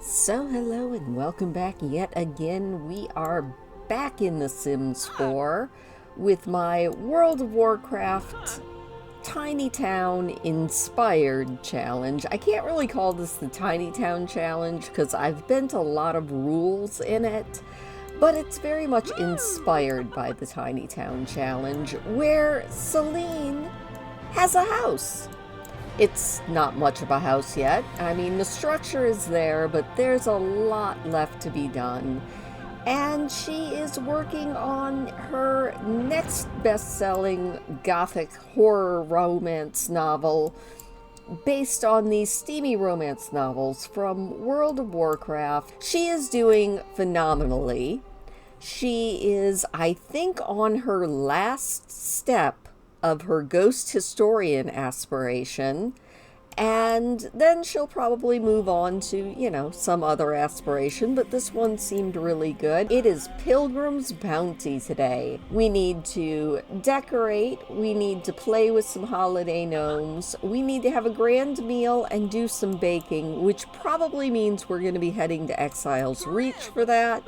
So hello and welcome back yet again. We are back in The Sims 4 with my World of Warcraft Tiny Town Inspired Challenge. I can't really call this the Tiny Town Challenge because I've bent a lot of rules in it, but it's very much inspired by the Tiny Town Challenge where Selene has a house. It's not much of a house yet. I mean, the structure is there, but there's a lot left to be done. And she is working on her next best-selling gothic horror romance novel based on these steamy romance novels from World of Warcraft. She is doing phenomenally. She is, I think, on her last step of her ghost historian aspiration, and then she'll probably move on to, some other aspiration, but this one seemed really good. It is Pilgrim's Bounty today. We need to decorate, we need to play with some holiday gnomes, we need to have a grand meal and do some baking, which probably means we're going to be heading to Exile's Reach for that,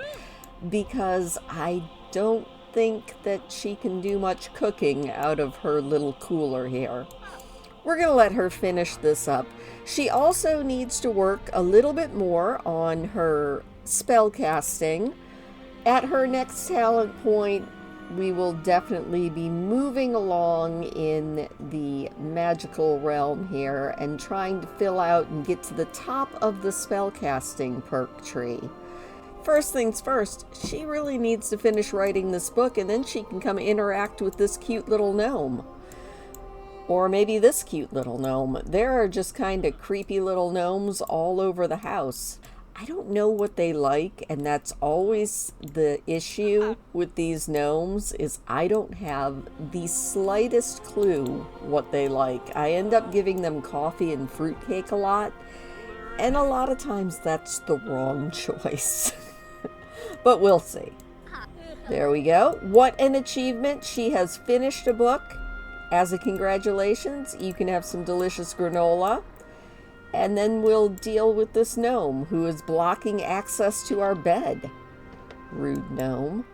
because I don't think that she can do much cooking out of her little cooler here. We're going to let her finish this up. She also needs to work a little bit more on her spell casting. At her next talent point, we will definitely be moving along in the magical realm here and trying to fill out and get to the top of the spell casting perk tree. First things first, she really needs to finish writing this book, and then she can come interact with this cute little gnome. Or maybe this cute little gnome. There are just kind of creepy little gnomes all over the house. I don't know what they like, and that's always the issue with these gnomes, is I don't have the slightest clue what they like. I end up giving them coffee and fruitcake a lot, and a lot of times that's the wrong choice. But we'll see. There we go. What an achievement. She has finished a book. As a congratulations, you can have some delicious granola. And then we'll deal with this gnome who is blocking access to our bed. Rude gnome.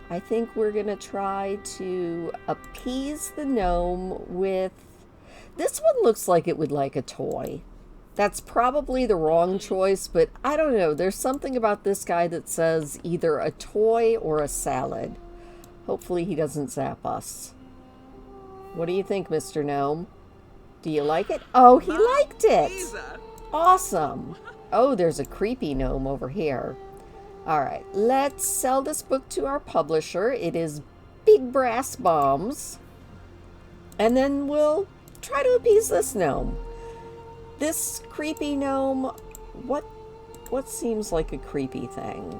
I think we're going to try to appease the gnome with... This one looks like it would like a toy. That's probably the wrong choice, but I don't know. There's something about this guy that says either a toy or a salad. Hopefully he doesn't zap us. What do you think, Mr. Gnome? Do you like it? Oh, he liked it! Awesome! Oh, there's a creepy gnome over here. Alright, let's sell this book to our publisher. It is Big Brass Bombs. And then we'll try to appease this gnome. This creepy gnome, what seems like a creepy thing?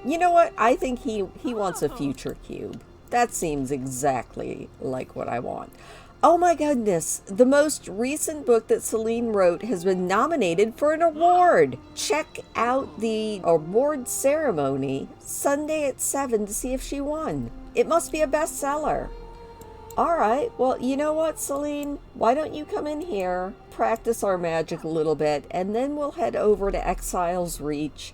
You know what? I think he wants a future cube. That seems exactly like what I want. Oh my goodness, the most recent book that Selene wrote has been nominated for an award. Check out the award ceremony Sunday at 7 to see if she won. It must be a bestseller. All right, well, you know what, Selene? Why don't you come in here, practice our magic a little bit, and then we'll head over to Exile's Reach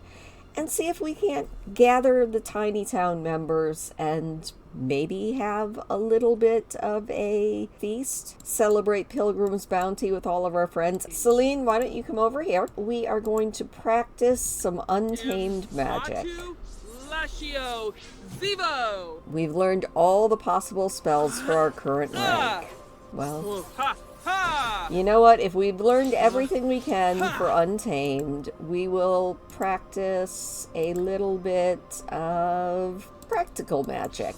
and see if we can't gather the Tiny Town members and maybe have a little bit of a feast, celebrate Pilgrim's Bounty with all of our friends. Selene, why don't you come over here? We are going to practice some untamed magic. We've learned all the possible spells for our current rank. Well, you know what? If we've learned everything we can for Untamed, we will practice a little bit of practical magic.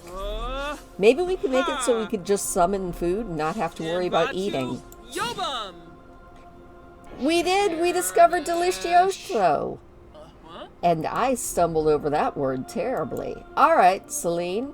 Maybe we can make it so we could just summon food and not have to worry about eating. We did! We discovered Delicioso! And I stumbled over that word terribly. Alright, Selene.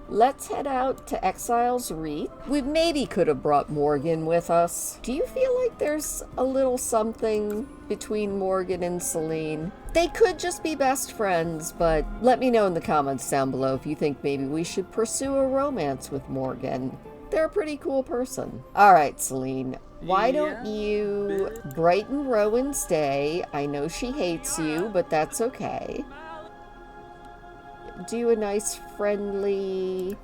Let's head out to Exile's Reach. We maybe could have brought Morgan with us. Do you feel like there's a little something between Morgan and Selene? They could just be best friends, but let me know in the comments down below if you think maybe we should pursue a romance with Morgan. they're a pretty cool person. All right, Selene, why don't you brighten Rowan's day? I know she hates you, but that's okay. Do a nice, friendly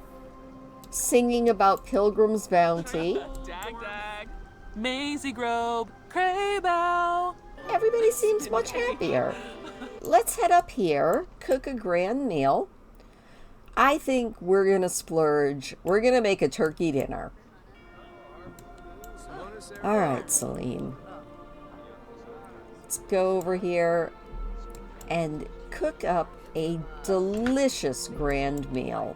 singing about Pilgrim's Bounty. Dag dag. Maisie Grove. Craybow. Everybody seems much happier. Let's head up here, cook a grand meal. I think we're going to splurge. We're going to make a turkey dinner. All right, Selene. Let's go over here and cook up a delicious grand meal.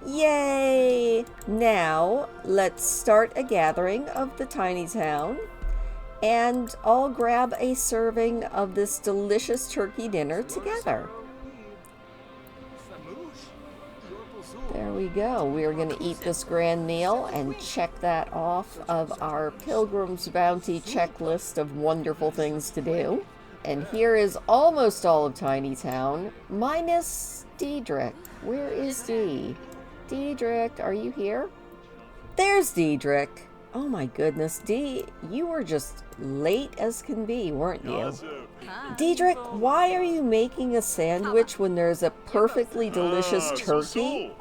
Yay! Now, let's start a gathering of the tiny town and all grab a serving of this delicious turkey dinner together. There we go. We are going to eat this grand meal and check that off of our Pilgrim's Bounty checklist of wonderful things to do. And here is almost all of Tiny Town, minus Diedrich. Where is Dee? Diedrich, are you here? There's Diedrich. Oh my goodness, Dee, you were just late as can be, weren't you? Diedrich, why are you making a sandwich when there's a perfectly delicious turkey?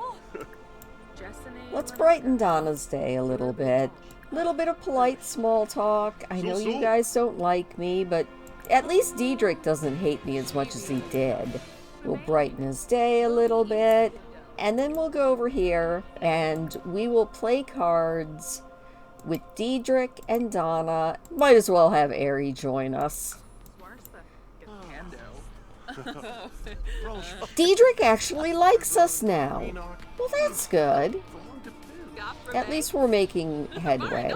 Let's brighten Donna's day a little bit. A little bit of polite small talk. I know you guys don't like me, but at least Diedrich doesn't hate me as much as he did. We'll brighten his day a little bit, and then we'll go over here and we will play cards with Diedrich and Donna. Might as well have Ari join us. Diedrich actually likes us now. Well, that's good. At least we're making headway.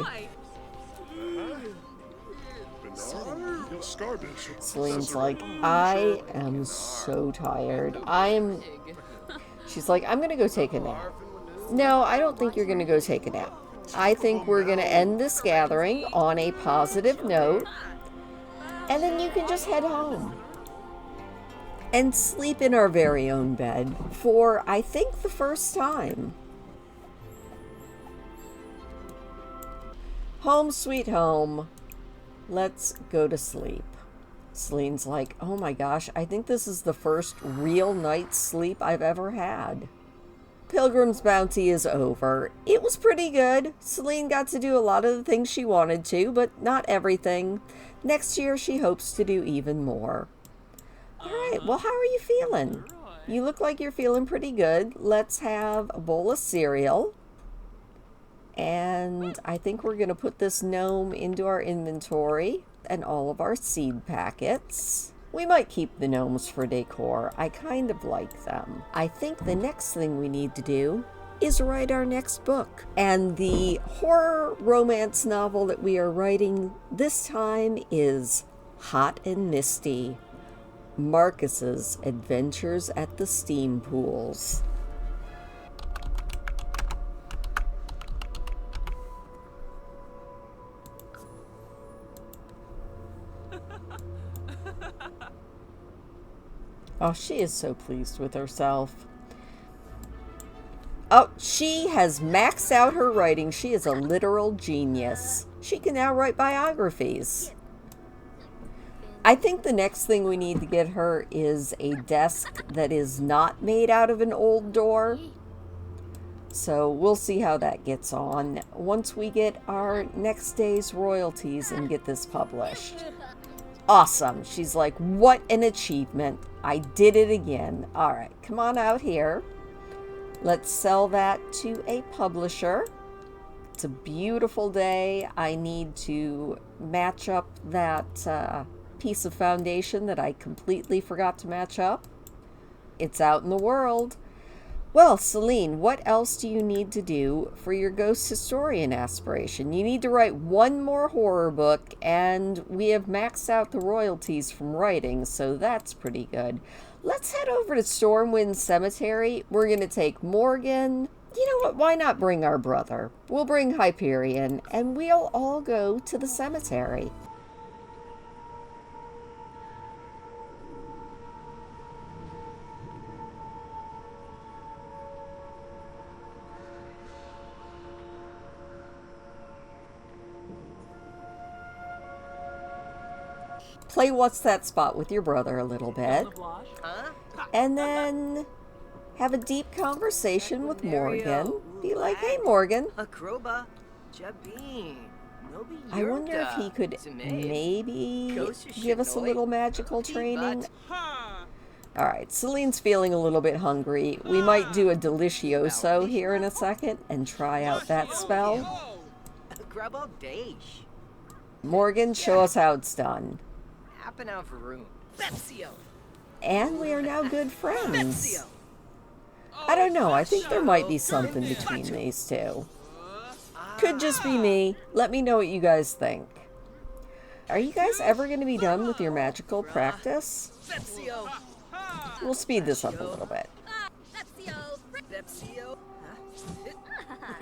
Selene's like, I am so tired. She's like, I'm gonna go take a nap. No, I don't think you're gonna go take a nap. I think we're gonna end this gathering on a positive note, and then you can just head home and sleep in our very own bed for, I think, the first time. Home sweet home. Let's go to sleep. Selene's like, oh my gosh, I think this is the first real night's sleep I've ever had. Pilgrim's Bounty is over. It was pretty good. Selene got to do a lot of the things she wanted to, but not everything. Next year, she hopes to do even more. All right, well, how are you feeling? You look like you're feeling pretty good. Let's have a bowl of cereal. And I think we're going to put this gnome into our inventory and all of our seed packets. We might keep the gnomes for decor. I kind of like them. I think the next thing we need to do is write our next book. And the horror romance novel that we are writing this time is Hot and Misty, Marcus's Adventures at the Steam Pools. Oh, she is so pleased with herself. Oh, she has maxed out her writing. She is a literal genius. She can now write biographies. I think the next thing we need to get her is a desk that is not made out of an old door. So we'll see how that gets on once we get our next day's royalties and get this published. Awesome. She's like, what an achievement. I did it again. All right, come on out here. Let's sell that to a publisher. It's a beautiful day. I need to match up that piece of foundation that I completely forgot to match up. It's out in the world. Well, Selene, what else do you need to do for your ghost historian aspiration? You need to write one more horror book, and we have maxed out the royalties from writing, so that's pretty good. Let's head over to Stormwind Cemetery. We're going to take Morgan. You know what? Why not bring our brother? We'll bring Hyperion, and we'll all go to the cemetery. Play What's That Spot with your brother a little bit. And then have a deep conversation with Morgan. Be like, hey, Morgan. I wonder if he could maybe give us a little magical training. Alright, Selene's feeling a little bit hungry. We might do a delicioso here in a second and try out that spell. Morgan, show us how it's done. And we are now good friends. I don't know, I think there might be something between these two. Could just be me. Let me know what you guys think. Are you guys ever going to be done with your magical practice? We'll speed this up a little bit.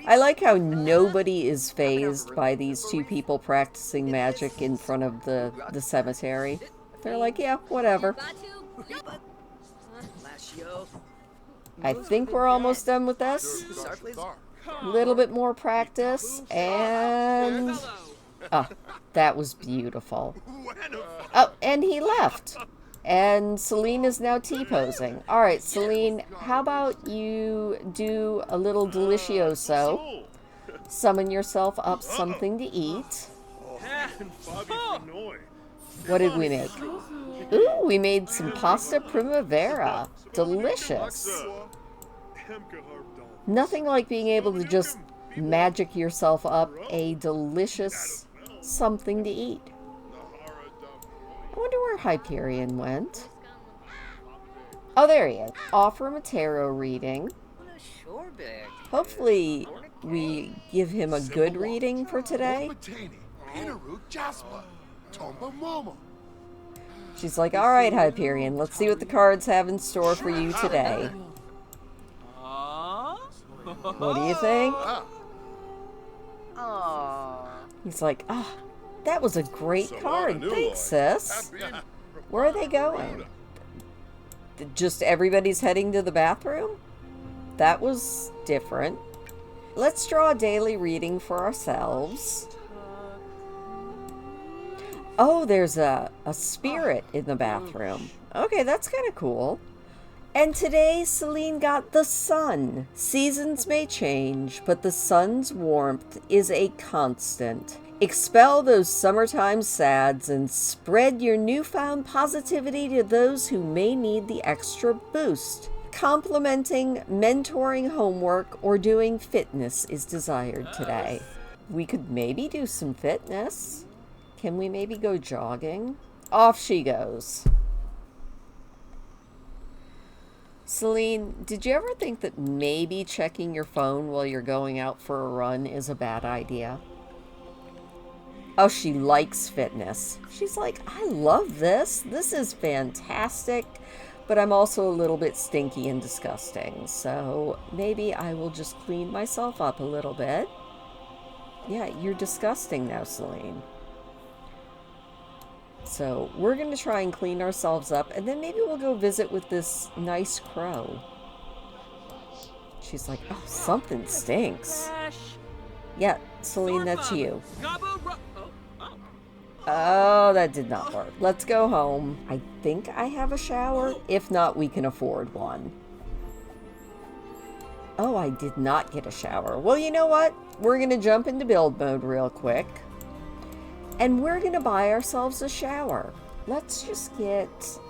I like how nobody is fazed by these two people practicing magic in front of the cemetery. They're like, yeah, whatever. I think we're almost done with this. A little bit more practice, and... oh, that was beautiful. Oh, and he left. And Selene is now T-posing. Alright, Selene, how about you do a little delicioso? Summon yourself up something to eat. What did we make? Ooh, we made some pasta primavera. Delicious. Nothing like being able to just magic yourself up a delicious something to eat. I wonder where Hyperion went. Oh, there he is. Offer him a tarot reading. Hopefully we give him a good reading for today. She's like, alright, Hyperion, let's see what the cards have in store for you today. What do you think? He's like, ah, oh, that was a great card. Thanks, sis. Where are they going? Just everybody's heading to the bathroom? That was different. Let's draw a daily reading for ourselves. Oh, there's a spirit in the bathroom. Okay, that's kind of cool. And today, Selene got the sun. Seasons may change, but the sun's warmth is a constant. Expel those summertime sads and spread your newfound positivity to those who may need the extra boost. Complimenting, mentoring homework, or doing fitness is desired today. We could maybe do some fitness. Can we maybe go jogging? Off she goes. Selene, did you ever think that maybe checking your phone while you're going out for a run is a bad idea? Oh, she likes fitness. She's like, I love this. This is fantastic. But I'm also a little bit stinky and disgusting. So maybe I will just clean myself up a little bit. Yeah, you're disgusting now, Selene. So we're going to try and clean ourselves up, and then maybe we'll go visit with this nice crow. She's like, oh, something stinks. Yeah, Selene, that's you. Oh, that did not work. Let's go home. I think I have a shower. If not, we can afford one. Oh, I did not get a shower. Well, you know what? We're going to jump into build mode real quick. And we're going to buy ourselves a shower. Let's just get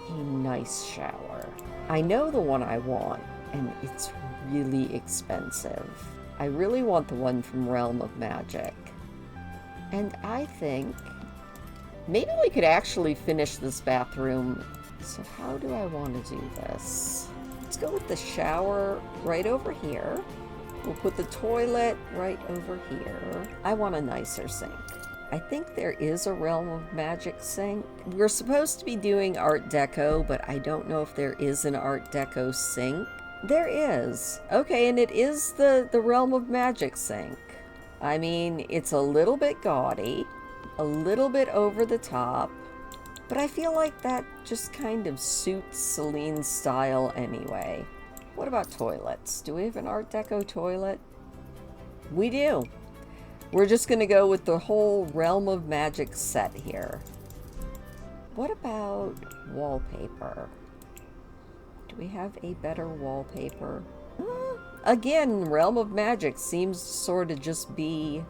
a nice shower. I know the one I want, and it's really expensive. I really want the one from Realm of Magic. And I think maybe we could actually finish this bathroom. So how do I want to do this? Let's go with the shower right over here. We'll put the toilet right over here. I want a nicer sink. I think there is a Realm of Magic sink. We're supposed to be doing Art Deco, but I don't know if there is an Art Deco sink. There is. Okay, and it is the Realm of Magic sink. I mean, it's a little bit gaudy, a little bit over the top, but I feel like that just kind of suits Selene's style anyway. What about toilets? Do we have an Art Deco toilet? We do. We're just going to go with the whole Realm of Magic set here. What about wallpaper? Do we have a better wallpaper? Again, Realm of Magic seems to sort of just be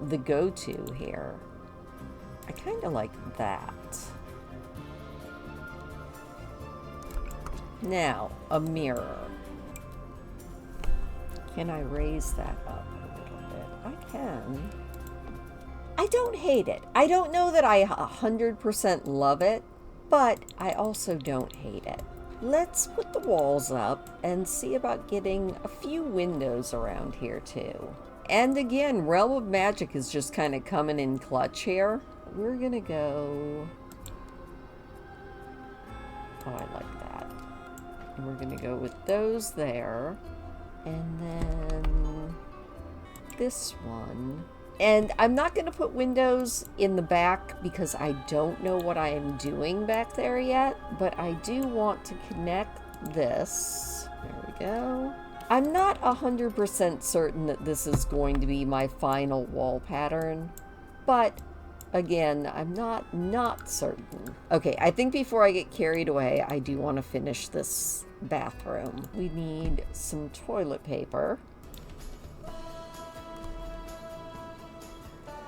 the go-to here. I kind of like that. Now, a mirror. Can I raise that up a little bit? I can. I don't hate it. I don't know that I 100% love it, but I also don't hate it. Let's put the walls up and see about getting a few windows around here too. And again, Realm of Magic is just kind of coming in clutch here. We're gonna go... Oh, I like that. And we're gonna go with those there. And then this one. And I'm not going to put windows in the back because I don't know what I am doing back there yet. But I do want to connect this. There we go. I'm not 100% certain that this is going to be my final wall pattern. But again, I'm not certain. Okay, I think before I get carried away, I do want to finish this bathroom. We need some toilet paper.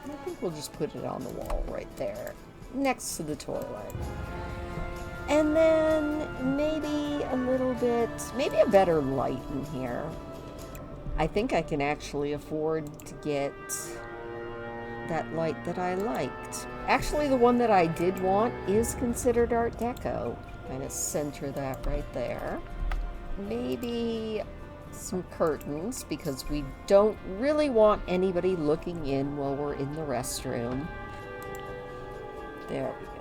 I think we'll just put it on the wall right there, next to the toilet. And then maybe a little bit, maybe a better light in here. I think I can actually afford to get that light that I liked. Actually, the one that I did want is considered Art Deco. Kind of center that right there. Maybe some curtains, because we don't really want anybody looking in while we're in the restroom. There we go.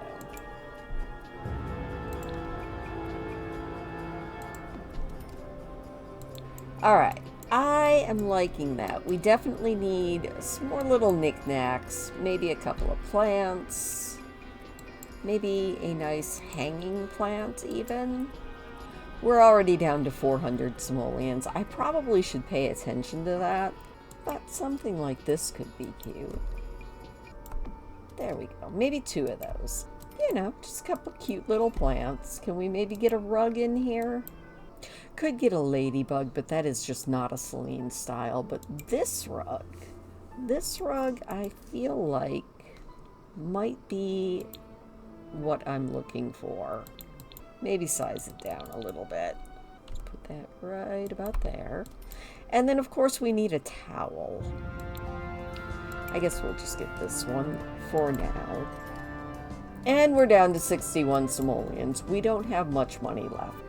Alright, I am liking that. We definitely need some more little knickknacks, maybe a couple of plants, maybe a nice hanging plant even. We're already down to 400 simoleons. I probably should pay attention to that, but something like this could be cute. There we go. Maybe 2 of those. You know, just a couple cute little plants. Can we maybe get a rug in here? Could get a ladybug, but that is just not a Selene style. But this rug I feel like might be what I'm looking for. Maybe size it down a little bit. Put that right about there. And then, of course, we need a towel. I guess we'll just get this one for now. And we're down to 61 simoleons. We don't have much money left.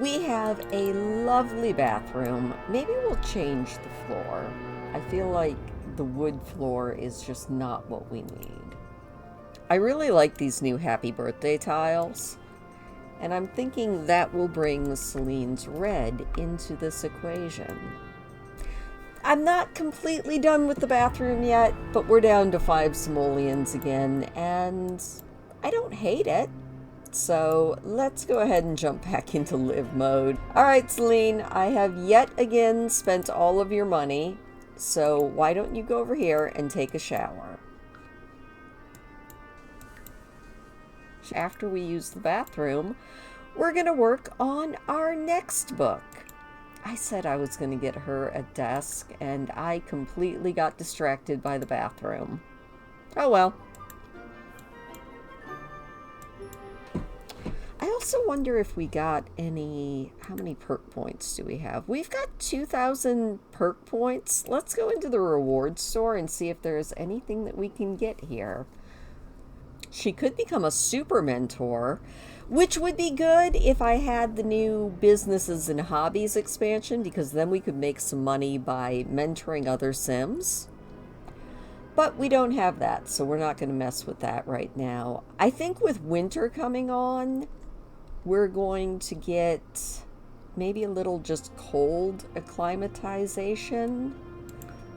We have a lovely bathroom. Maybe we'll change the floor. I feel like the wood floor is just not what we need. I really like these new happy birthday tiles. And I'm thinking that will bring Selene's red into this equation. I'm not completely done with the bathroom yet, but we're down to 5 simoleons again, and I don't hate it. So let's go ahead and jump back into live mode. Alright, Selene, I have yet again spent all of your money, so why don't you go over here and take a shower? After we use the bathroom, we're going to work on our next book. I said I was going to get her a desk, and I completely got distracted by the bathroom. Oh well. I also wonder if we got any... How many perk points do we have? We've got 2,000 perk points. Let's go into the reward store and see if there's anything that we can get here. She could become a super mentor, which would be good if I had the new businesses and hobbies expansion, because then we could make some money by mentoring other Sims. But we don't have that, so we're not going to mess with that right now. I think with winter coming on, we're going to get maybe a little just cold acclimatization.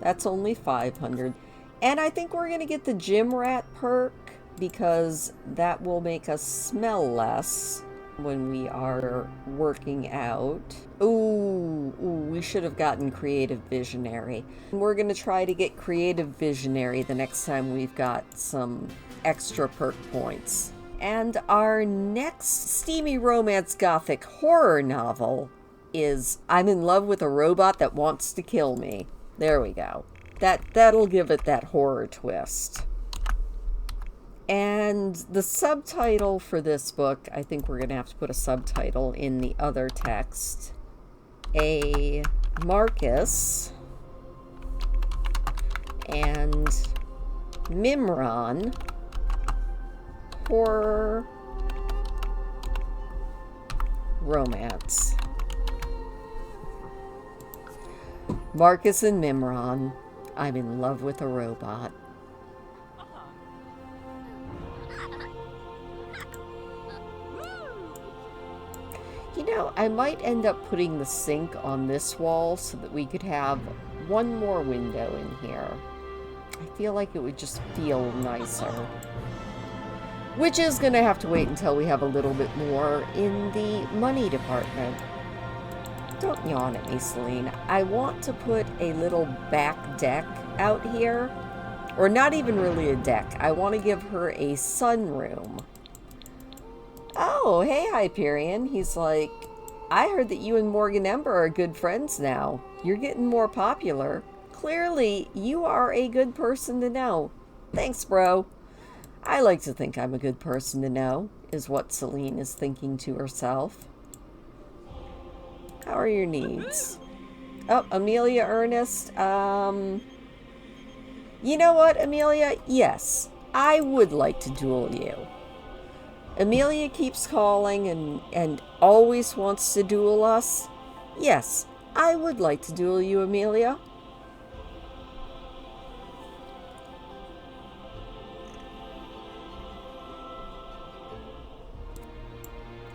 That's only 500. And I think we're going to get the gym rat perk, because that will make us smell less when we are working out. Ooh, we should have gotten creative visionary. We're going to try to get creative visionary the next time we've got some extra perk points. And our next steamy romance gothic horror novel is I'm in love with a robot that wants to kill me. There we go. That'll give it that horror twist. And the subtitle for this book, I think we're going to have to put a subtitle in the other text. A Marcus and Mimron horror romance. Marcus and Mimron, I'm in love with a robot. You know, I might end up putting the sink on this wall so that we could have one more window in here. I feel like it would just feel nicer. Which is going to have to wait until we have a little bit more in the money department. Don't yawn at me, Selene. I want to put a little back deck out here. Or not even really a deck. I want to give her a sunroom. Oh, hey, Hyperion. He's like, I heard that you and Morgan Ember are good friends now. You're getting more popular. Clearly, you are a good person to know. Thanks, bro. I like to think I'm a good person to know, is what Selene is thinking to herself. How are your needs? Oh, Amelia Ernest. You know what, Amelia? Yes, I would like to duel you. Amelia keeps calling and always wants to duel us. Yes, I would like to duel you, Amelia.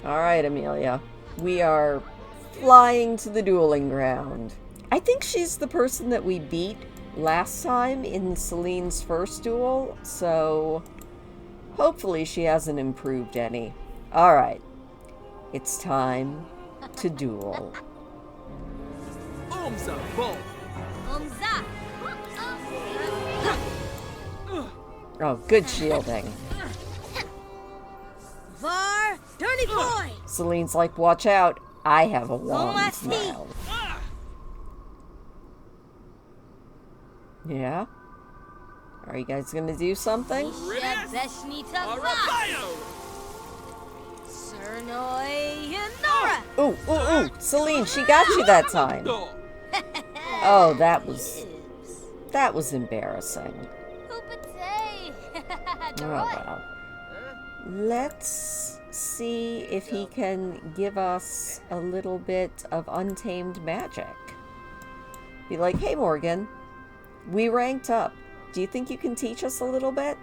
Alright, Amelia. We are flying to the dueling ground. I think she's the person that we beat last time in Selene's first duel, so hopefully she hasn't improved any. Alright. It's time to duel. Oh, good shielding. Var, dirty boy! Selene's like, watch out. I have a wand now. Yeah? Are you guys gonna do something? Ooh, ooh, ooh! Celine, she got you that time. Oh, that was embarrassing. Oh well. Let's see if he can give us a little bit of untamed magic. Be like, hey Morgan, we ranked up. Do you think you can teach us a little bit?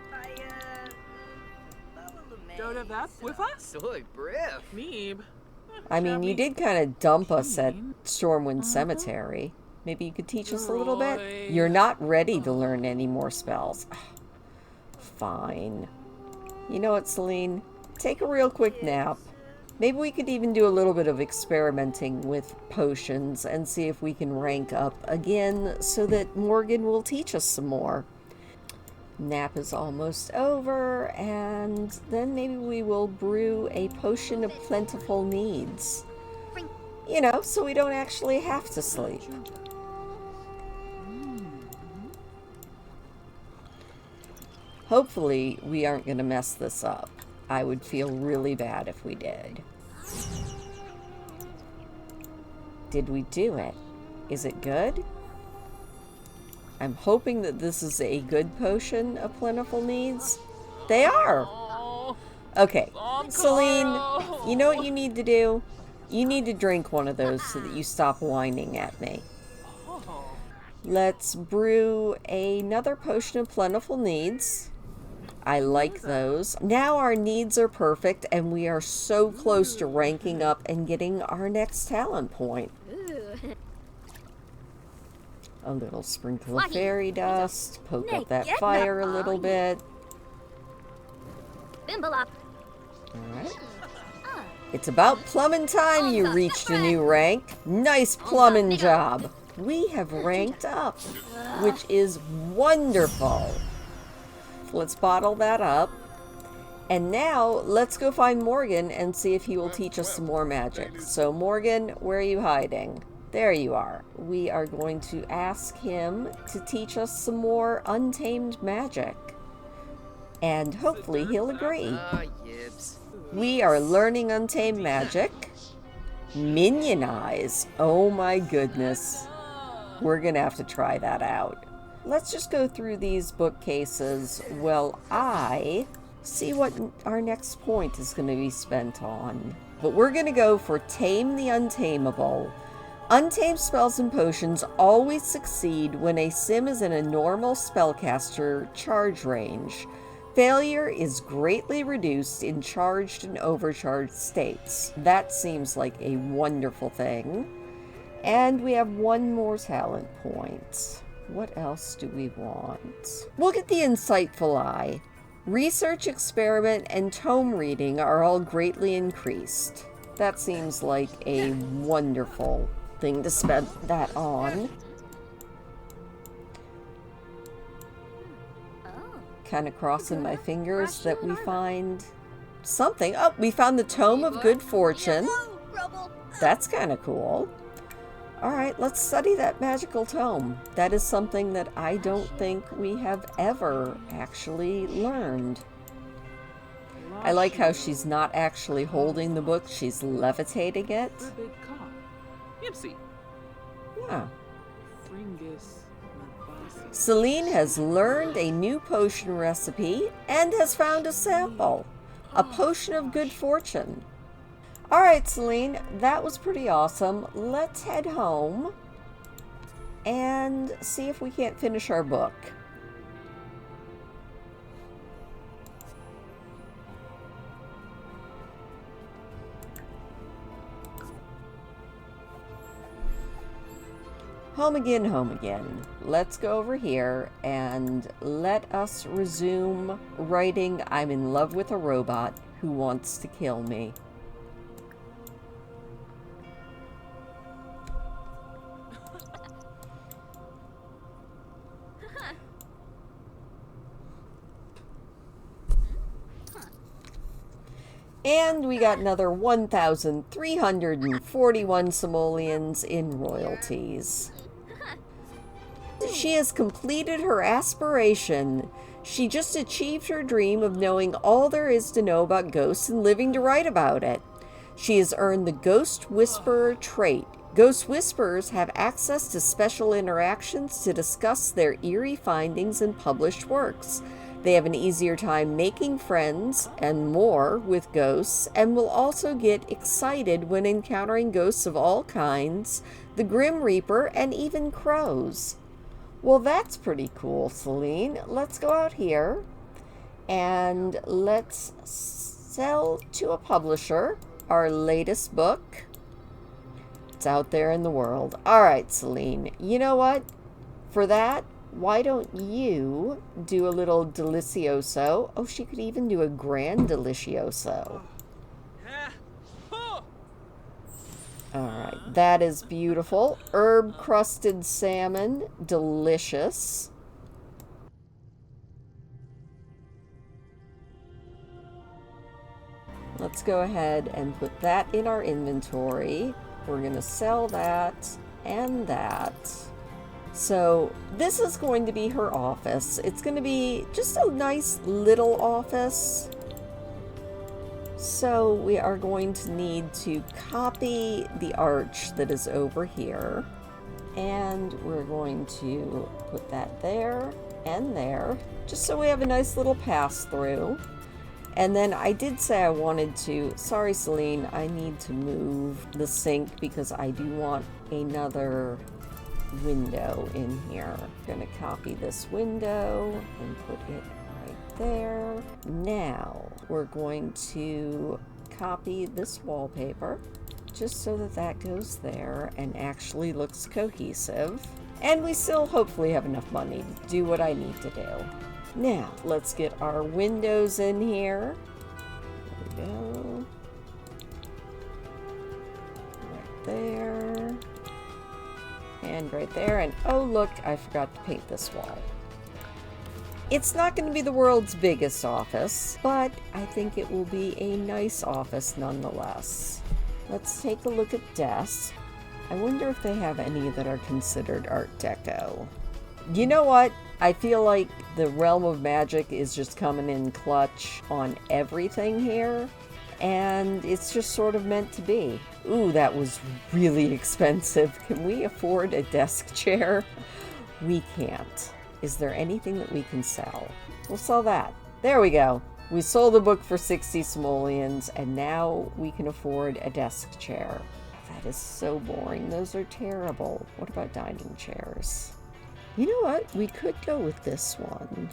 I mean, you did kind of dump us at Stormwind Cemetery. Maybe you could teach us a little bit? You're not ready to learn any more spells. Fine. You know what, Selene? Take a real quick nap. Maybe we could even do a little bit of experimenting with potions and see if we can rank up again so that Morgan will teach us some more. Nap is almost over, and then maybe we will brew a potion of plentiful needs. You know, so we don't actually have to sleep. Hopefully, we aren't going to mess this up. I would feel really bad if we did. Did we do it? Is it good? I'm hoping that this is a good potion of plentiful needs. They are! Okay, Selene, you know what you need to do? You need to drink one of those so that you stop whining at me. Let's brew another potion of plentiful needs. I like those. Now our needs are perfect, and we are so close to ranking up and getting our next talent point. A little sprinkle of fairy dust, poke up that fire a little bit. Alright. It's about plumbing time you reached a new rank. Nice plumbing job. We have ranked up, which is wonderful. Let's bottle that up. And now, let's go find Morgan and see if he will teach us some more magic. So Morgan, where are you hiding? There you are. We are going to ask him to teach us some more untamed magic. And hopefully he'll agree. We are learning untamed magic. Minionize. Oh my goodness. We're gonna have to try that out. Let's just go through these bookcases while I see what our next point is going to be spent on. But we're going to go for Tame the Untamable. Untamed spells and potions always succeed when a sim is in a normal spellcaster charge range. Failure is greatly reduced in charged and overcharged states. That seems like a wonderful thing. And we have one more talent point. What else do we want? We'll get the Insightful Eye. Research, experiment, and tome reading are all greatly increased. That seems like a wonderful thing to spend that on. Kind of crossing my fingers that we find something. Oh, we found the Tome of Good Fortune. That's kind of cool. Alright, let's study that magical tome. That is something that I don't think we have ever actually learned. I like how she's not actually holding the book, she's levitating it. Yeah. Selene has learned a new potion recipe and has found a sample. A potion of good fortune. Alright, Selene, that was pretty awesome. Let's head home and see if we can't finish our book. Home again, home again. Let's go over here and let us resume writing I'm in love with a robot who wants to kill me. And we got another 1,341 simoleons in royalties. She has completed her aspiration. She just achieved her dream of knowing all there is to know about ghosts and living to write about it. She has earned the Ghost Whisperer trait. Ghost Whisperers have access to special interactions to discuss their eerie findings in published works. They have an easier time making friends and more with ghosts, and will also get excited when encountering ghosts of all kinds, the Grim Reaper, and even crows. Well, that's pretty cool, Selene. Let's go out here and let's sell to a publisher our latest book. It's out there in the world. All right, Selene. You know what? For that, why don't you do a little delicioso? Oh, she could even do a grand delicioso. Alright, that is beautiful. Herb-crusted salmon. Delicious. Let's go ahead and put that in our inventory. We're going to sell that and that. So this is going to be her office. It's going to be just a nice little office. So we are going to need to copy the arch that is over here. And we're going to put that there and there, just so we have a nice little pass through. And then I did say I wanted to, sorry Selene, I need to move the sink because I do want another window in here. I'm gonna copy this window and put it right there. Now we're going to copy this wallpaper just so that that goes there and actually looks cohesive. And we still hopefully have enough money to do what I need to do. Now let's get our windows in here. There we go. Right there. And right there, and oh look, I forgot to paint this wall. It's not going to be the world's biggest office, but I think it will be a nice office nonetheless. Let's take a look at desks. I wonder if they have any that are considered Art Deco. You know what? I feel like the realm of magic is just coming in clutch on everything here, and it's just sort of meant to be. Ooh, that was really expensive. Can we afford a desk chair? We can't. Is there anything that we can sell? We'll sell that. There we go. We sold a book for 60 simoleons, and now we can afford a desk chair. That is so boring. Those are terrible. What about dining chairs? You know what? We could go with this one.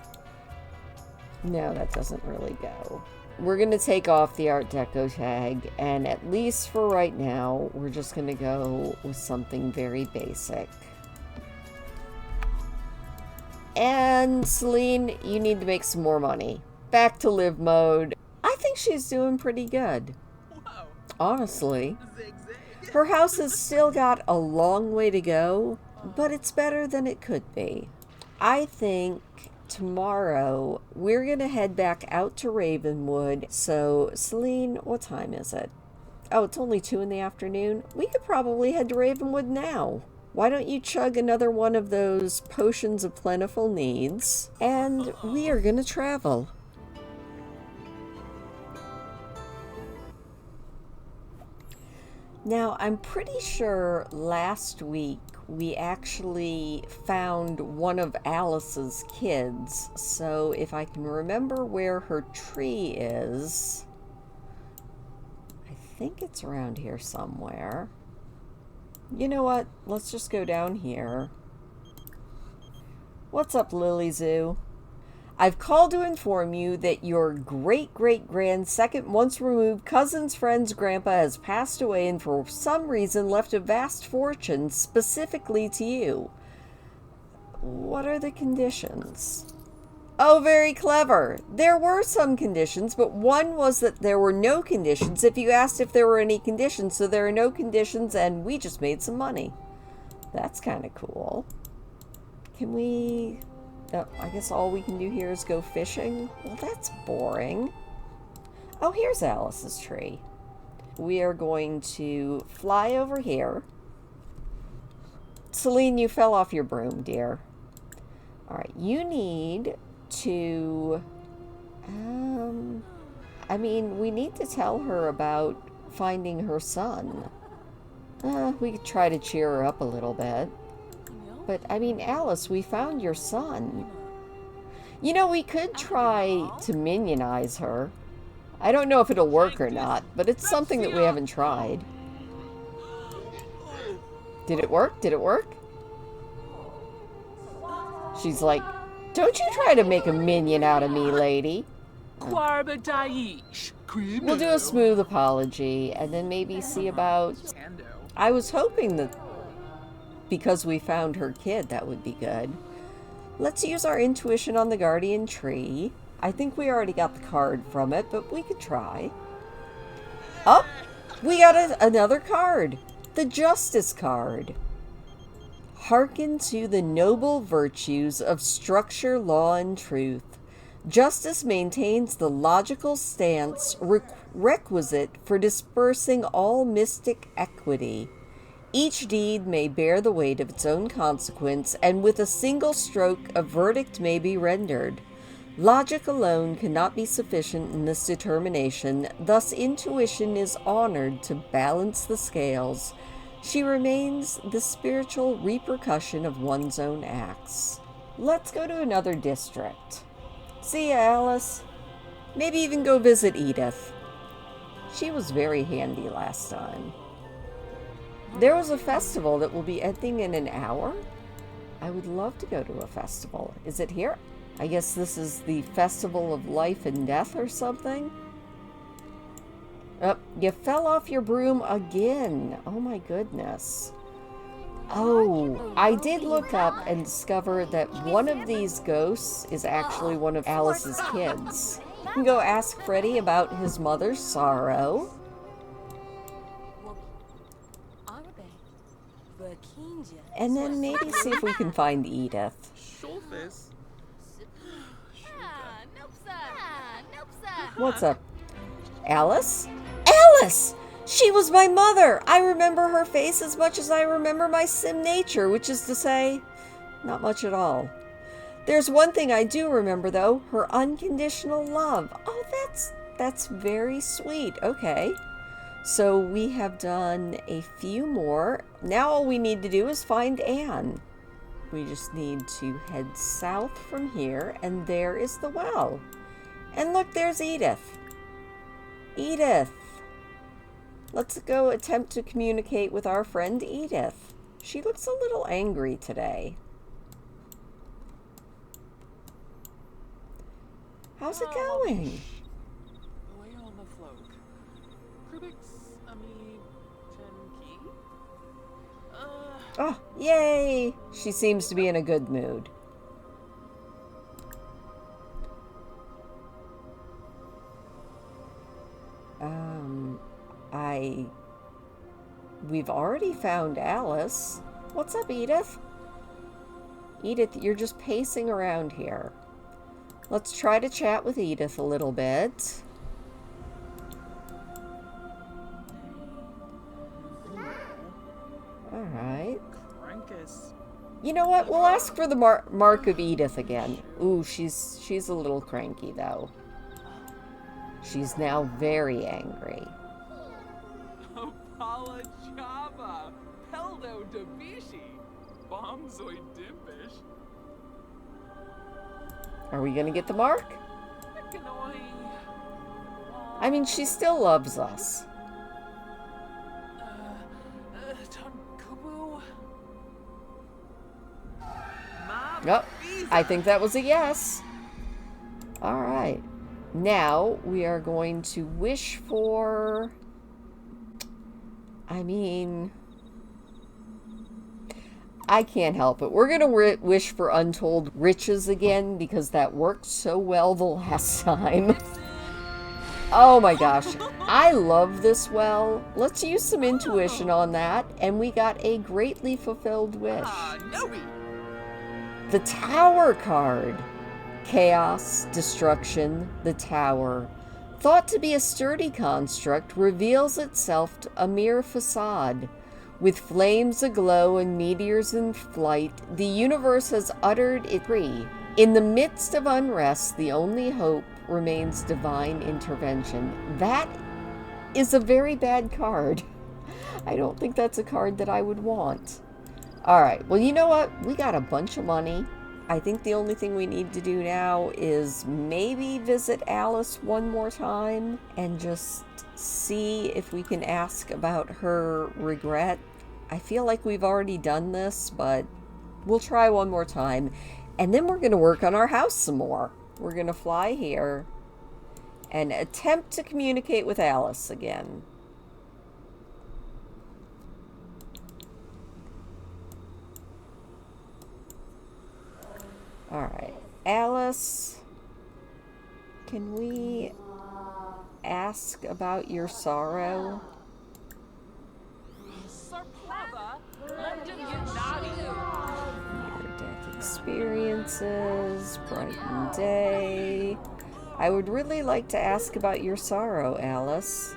No, that doesn't really go. We're going to take off the Art Deco tag, and at least for right now, we're just going to go with something very basic. And Selene, you need to make some more money. Back to live mode. I think she's doing pretty good. Honestly. Her house has still got a long way to go, but it's better than it could be. I think tomorrow we're going to head back out to Ravenwood. So, Selene, what time is it? Oh, it's only 2 in the afternoon. We could probably head to Ravenwood now. Why don't you chug another one of those potions of plentiful needs, and we are going to travel. Now, I'm pretty sure last week we actually found one of Alice's kids, so if I can remember where her tree is, I think it's around here somewhere. You know what? Let's just go down here. What's up, Lily Zoo? I've called to inform you that your great-great-grand second once-removed cousin's friend's grandpa has passed away and for some reason left a vast fortune specifically to you. What are the conditions? Oh, very clever. There were some conditions, but one was that there were no conditions if you asked if there were any conditions, so there are no conditions and we just made some money. That's kind of cool. Can we... Oh, I guess all we can do here is go fishing? Well, that's boring. Oh, here's Alice's tree. We are going to fly over here. Selene, you fell off your broom, dear. Alright, you need to... I mean, we need to tell her about finding her son. We could try to cheer her up a little bit. But, I mean, Alice, we found your son. You know, we could try to minionize her. I don't know if it'll work or not, but it's something that we haven't tried. Did it work? Did it work? She's like, don't you try to make a minion out of me, lady. We'll do a smooth apology, and then maybe see about... I was hoping that because we found her kid, that would be good. Let's use our intuition on the guardian tree. I think we already got the card from it, but we could try. Oh, we got another card. The Justice card. Hearken to the noble virtues of structure, law, and truth. Justice maintains the logical stance requisite for dispersing all mystic equity. Each deed may bear the weight of its own consequence, and with a single stroke a verdict may be rendered. Logic alone cannot be sufficient in this determination, thus intuition is honored to balance the scales. She remains the spiritual repercussion of one's own acts. Let's go to another district. See ya, Alice. Maybe even go visit Edith. She was very handy last time. There was a festival that will be ending in an hour. I would love to go to a festival. Is it here? I guess this is the Festival of Life and Death or something. Oh, you fell off your broom again. Oh my goodness. Oh, I did look up and discover that one of these ghosts is actually one of Alice's kids. You can go ask Freddy about his mother's sorrow. And then maybe see if we can find Edith. What's up? Alice? Alice! She was my mother! I remember her face as much as I remember my sim nature, which is to say, not much at all. There's one thing I do remember, though. Her unconditional love. Oh, that's very sweet. Okay. So we have done a few more. Now all we need to do is find Anne. We just need to head south from here, and there is the well. And look, there's Edith. Edith. Let's go attempt to communicate with our friend Edith. She looks a little angry today. How's it going? Away on the float. Krubix, Mi, Ki. Oh, yay! She seems to be in a good mood. We've already found Alice. What's up, Edith? Edith, you're just pacing around here. Let's try to chat with Edith a little bit. Alright. You know what? We'll ask for the mark of Edith again. Ooh, she's a little cranky, though. She's now very angry. Opala Chava, Peldo Dabishi, Bombzoid Dimbish. Are we gonna get the mark? I mean, she still loves us. Oh, I think that was a yes. Alright. Now, we are going to wish for... I mean... I can't help it. We're going to wish for untold riches again because that worked so well the last time. Oh my gosh. I love this well. Let's use some intuition on that. And we got a greatly fulfilled wish. The Tower card. Chaos, destruction, the Tower. Thought to be a sturdy construct, reveals itself a mere facade. With flames aglow and meteors in flight, the universe has uttered its plea. In the midst of unrest, the only hope remains divine intervention. That is a very bad card. I don't think that's a card that I would want. Alright, well, you know what? We got a bunch of money. I think the only thing we need to do now is maybe visit Alice one more time and just see if we can ask about her regret. I feel like we've already done this, but we'll try one more time. And then we're going to work on our house some more. We're going to fly here and attempt to communicate with Alice again. Alright, Alice, can we ask about your sorrow? Near-death experiences, brighten day. I would really like to ask about your sorrow, Alice.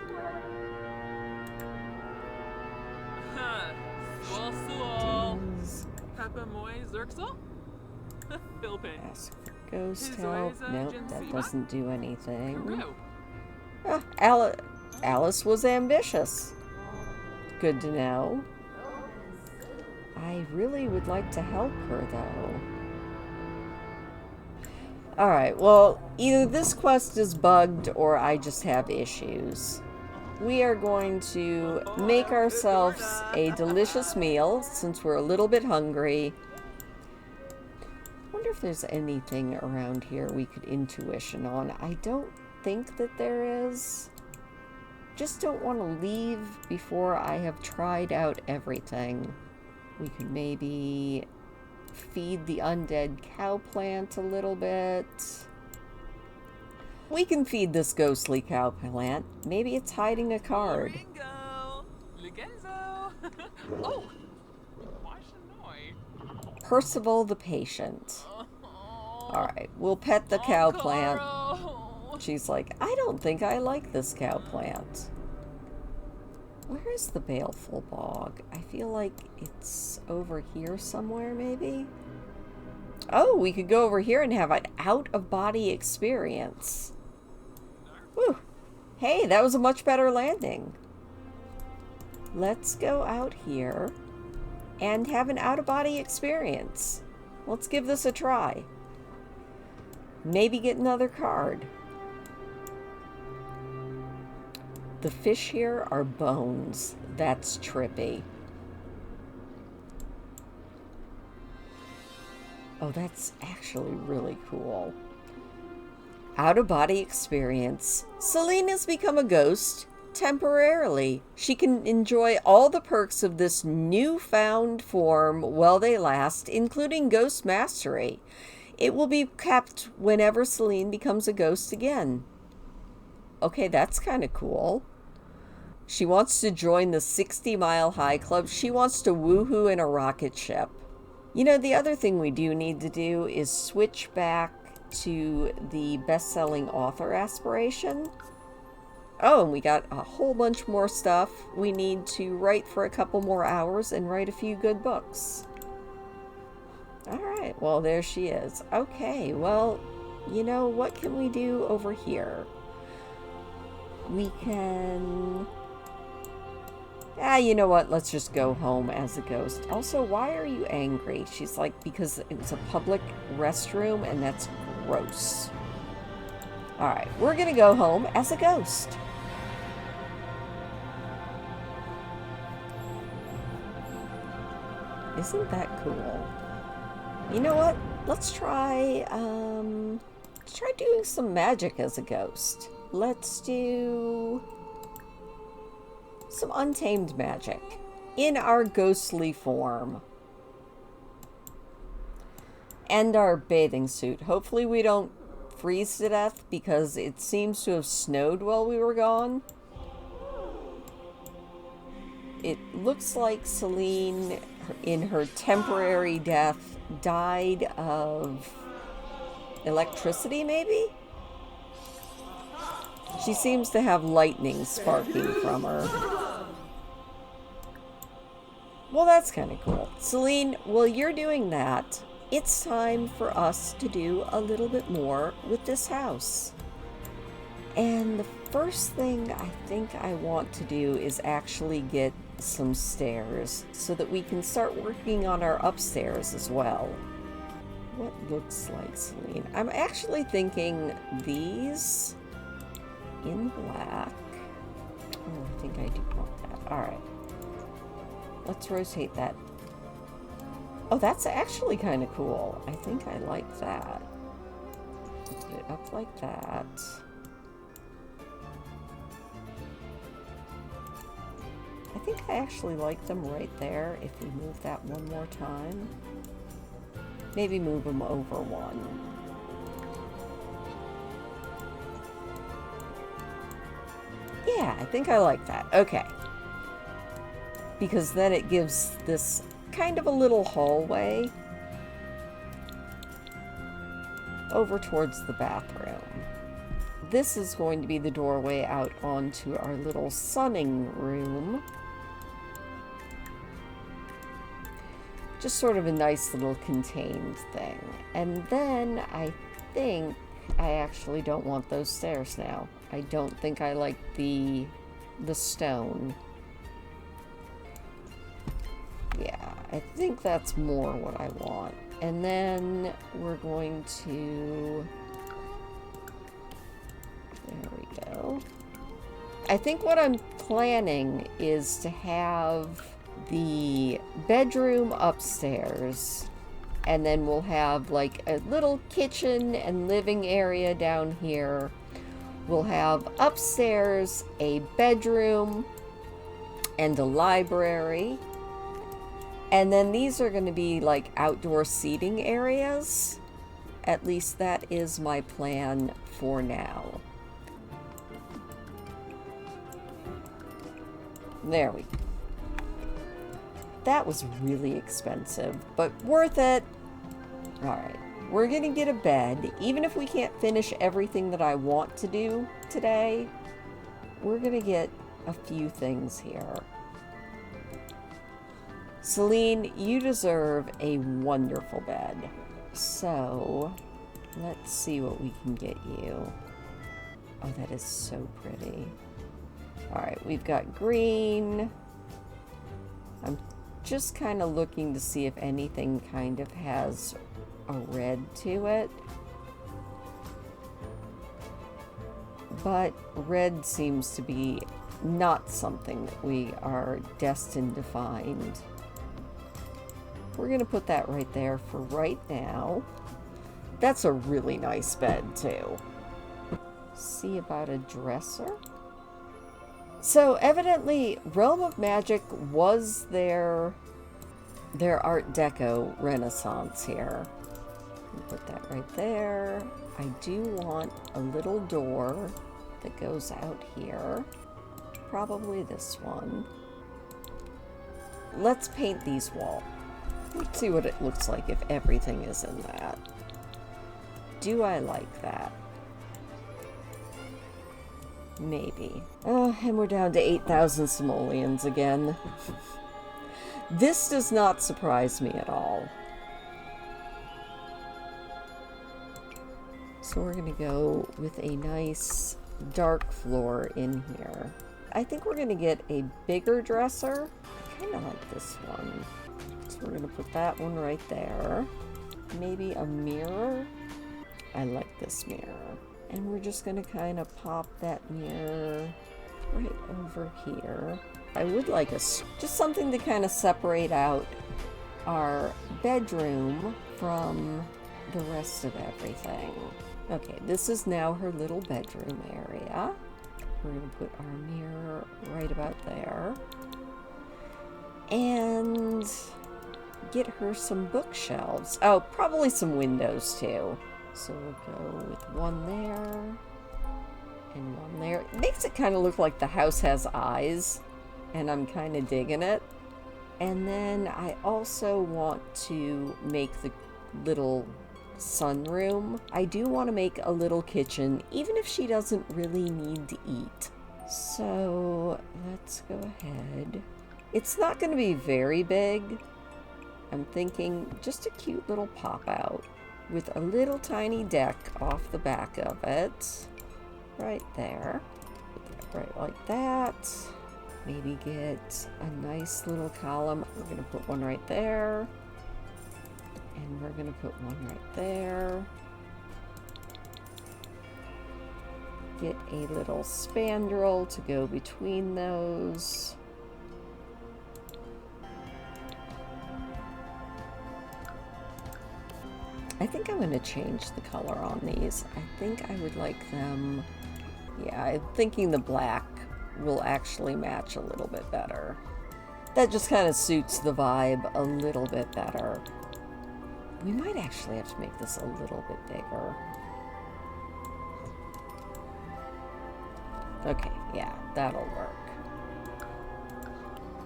Ask for ghost help. Nope, that doesn't do anything. Oh, Alice was ambitious. Good to know. I really would like to help her, though. Alright, well, either this quest is bugged or I just have issues. We are going to make ourselves a delicious meal since we're a little bit hungry. I wonder if there's anything around here we could intuition on. I don't think that there is. Just don't want to leave before I have tried out everything. We could maybe feed the undead cow plant a little bit. We can feed this ghostly cow plant. Maybe it's hiding a card. Percival the Patient. Alright, we'll pet the cow plant. She's like, I don't think I like this cow plant. Where is the baleful bog? I feel like it's over here somewhere, maybe? Oh, we could go over here and have an out-of-body experience. Whew. Hey, that was a much better landing. Let's go out here and have an out-of-body experience. Let's give this a try. Maybe get another card. The fish here are bones. That's trippy. Oh, that's actually really cool. Out-of-body experience. Selene has become a ghost temporarily. She can enjoy all the perks of this newfound form while they last, including ghost mastery. It will be kept whenever Selene becomes a ghost again. Okay, that's kind of cool. She wants to join the 60 Mile High Club. She wants to woohoo in a rocket ship. You know, the other thing we do need to do is switch back to the best-selling author aspiration. Oh, and we got a whole bunch more stuff. We need to write for a couple more hours and write a few good books. Alright, well, there she is. Okay, well, you know, what can we do over here? We can... you know what? Let's just go home as a ghost. Also, why are you angry? She's like, because it was a public restroom and that's gross. Alright, we're gonna go home as a ghost. Isn't that cool? You know what? Let's try doing some magic as a ghost. Let's do some untamed magic in our ghostly form. And our bathing suit. Hopefully we don't freeze to death because it seems to have snowed while we were gone. It looks like Selene, in her temporary death, died of electricity, maybe? She seems to have lightning sparking from her. Well, that's kind of cool. Selene, while you're doing that, it's time for us to do a little bit more with this house. And the first thing I think I want to do is actually get some stairs so that we can start working on our upstairs as well. What looks like Selene? I'm actually thinking these in black. Oh, I think I do want that. Alright. Let's rotate that. Oh, that's actually kind of cool. I think I like that. Put it up like that. I think I actually like them right there if we move that one more time. Maybe move them over one. Yeah, I think I like that. Okay. Because then it gives this kind of a little hallway over towards the bathroom. This is going to be the doorway out onto our little sunning room. Just sort of a nice little contained thing. And then I think I actually don't want those stairs now. I don't think I like the stone. Yeah, I think that's more what I want. And then we're going to... There we go. I think what I'm planning is to have the bedroom upstairs, and then we'll have like a little kitchen and living area down here. We'll have upstairs a bedroom and a library, and then these are going to be like outdoor seating areas. At least that is my plan for now. There we go. That was really expensive, but worth it. Alright, we're gonna get a bed. Even if we can't finish everything that I want to do today, we're gonna get a few things here. Selene, you deserve a wonderful bed. So, let's see what we can get you. Oh, that is so pretty. Alright, we've got green. I'm just kind of looking to see if anything kind of has a red to it. But red seems to be not something that we are destined to find. We're going to put that right there for right now. That's a really nice bed, too. See about a dresser? So, evidently, Realm of Magic was their Art Deco Renaissance here. Put that right there. I do want a little door that goes out here. Probably this one. Let's paint these walls. Let's see what it looks like if everything is in that. Do I like that? Maybe. Oh, and we're down to 8,000 simoleons again. This does not surprise me at all. So we're going to go with a nice dark floor in here. I think we're going to get a bigger dresser. I kind of like this one. So we're going to put that one right there. Maybe a mirror. I like this mirror. And we're just going to kind of pop that mirror right over here. I would like just something to kind of separate out our bedroom from the rest of everything. Okay, this is now her little bedroom area. We're going to put our mirror right about there. And get her some bookshelves. Oh, probably some windows too. So we'll go with one there and one there. It makes it kind of look like the house has eyes, and I'm kind of digging it. And then I also want to make the little sunroom. I do want to make a little kitchen, even if she doesn't really need to eat. So let's go ahead. It's not going to be very big. I'm thinking just a cute little pop out with a little tiny deck off the back of it. Right there. Put that right like that. Maybe get a nice little column. We're going to put one right there. And we're going to put one right there. Get a little spandrel to go between those. I think I'm going to change the color on these. I think I would like them... Yeah, I'm thinking the black will actually match a little bit better. That just kind of suits the vibe a little bit better. We might actually have to make this a little bit bigger. Okay, yeah, that'll work.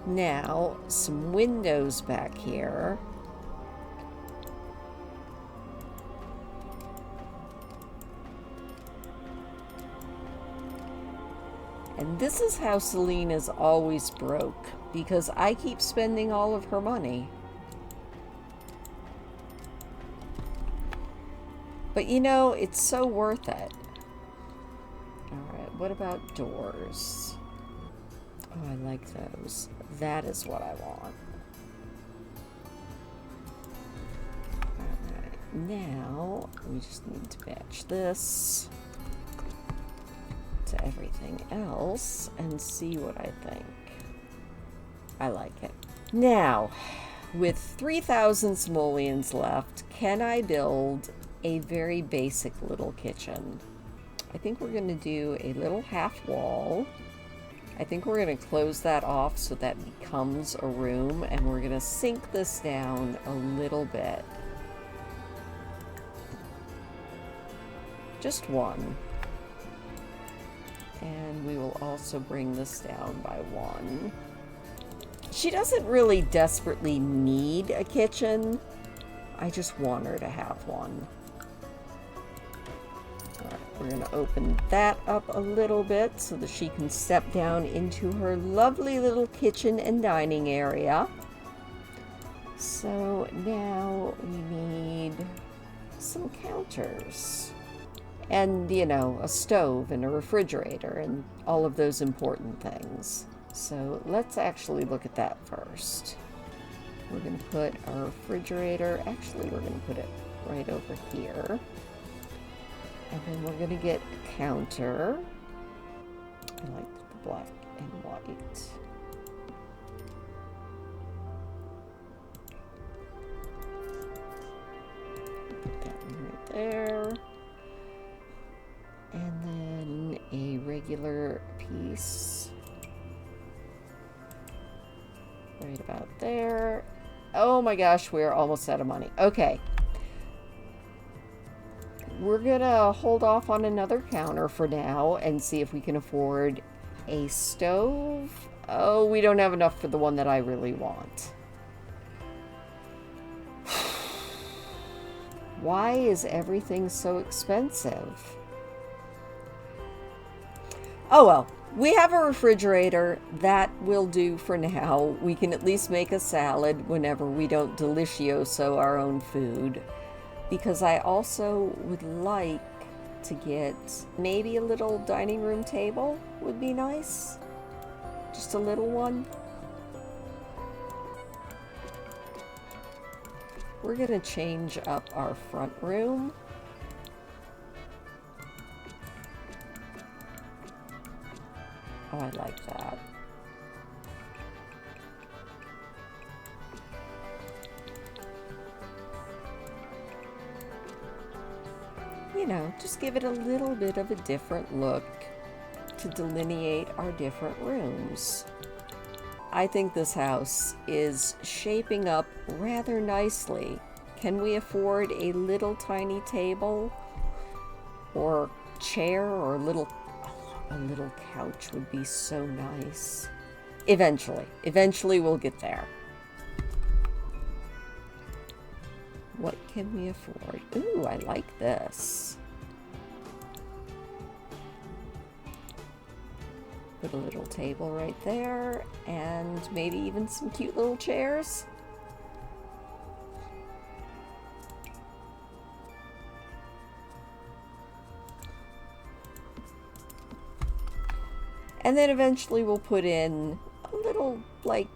Now, some windows back here. And this is how Selene is always broke, because I keep spending all of her money. But you know, it's so worth it. Alright, what about doors? Oh, I like those. That is what I want. Alright, now we just need to match this to everything else and see what I think. I like it. Now, with 3,000 simoleons left, can I build a very basic little kitchen? I think we're going to do a little half wall. I think we're going to close that off so that becomes a room, and we're going to sink this down a little bit. Just one. And we will also bring this down by one. She doesn't really desperately need a kitchen. I just want her to have one. going to open that up a little bit so that she can step down into her lovely little kitchen and dining area. So now we need some counters and, you know, a stove and a refrigerator and all of those important things. So let's actually look at that first. We're going to put our refrigerator, actually we're going to put it right over here. And then we're going to get a counter. I like the black and white. Put that one right there. And then a regular piece right about there. Oh my gosh, we're almost out of money. Okay. We're gonna hold off on another counter for now and see if we can afford a stove. Oh, we don't have enough for the one that I really want. Why is everything so expensive? Oh well, we have a refrigerator. That will do for now. We can at least make a salad whenever we don't delicioso our own food. Because I also would like to get maybe a little dining room table would be nice. Just a little one. We're gonna change up our front room. Oh, I like that. You know, just give it a little bit of a different look to delineate our different rooms. I think this house is shaping up rather nicely. Can we afford a little tiny table or chair or a little couch would be so nice. Eventually we'll get there. What can we afford? Ooh, I like this. Put a little table right there, and maybe even some cute little chairs. And then eventually we'll put in a little, like,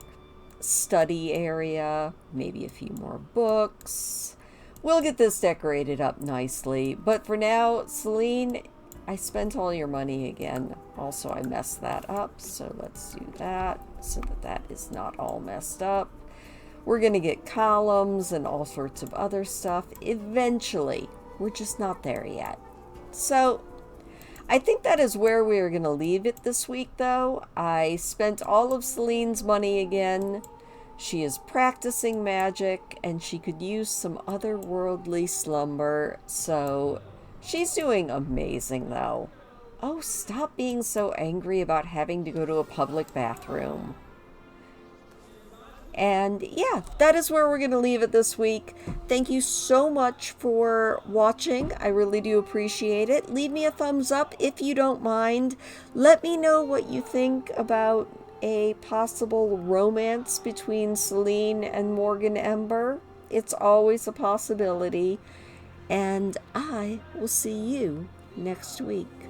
study area, maybe a few more books. We'll get this decorated up nicely. But for now, Selene, I spent all your money again. Also, I messed that up, so let's do that so that that is not all messed up. We're going to get columns and all sorts of other stuff eventually. We're just not there yet. So I think that is where we are going to leave it this week, though. I spent all of Selene's money again. She is practicing magic, and she could use some otherworldly slumber, so she's doing amazing, though. Oh, stop being so angry about having to go to a public bathroom. And yeah, that is where we're going to leave it this week. Thank you so much for watching. I really do appreciate it. Leave me a thumbs up if you don't mind. Let me know what you think about a possible romance between Selene and Morgan Ember. It's always a possibility. And I will see you next week.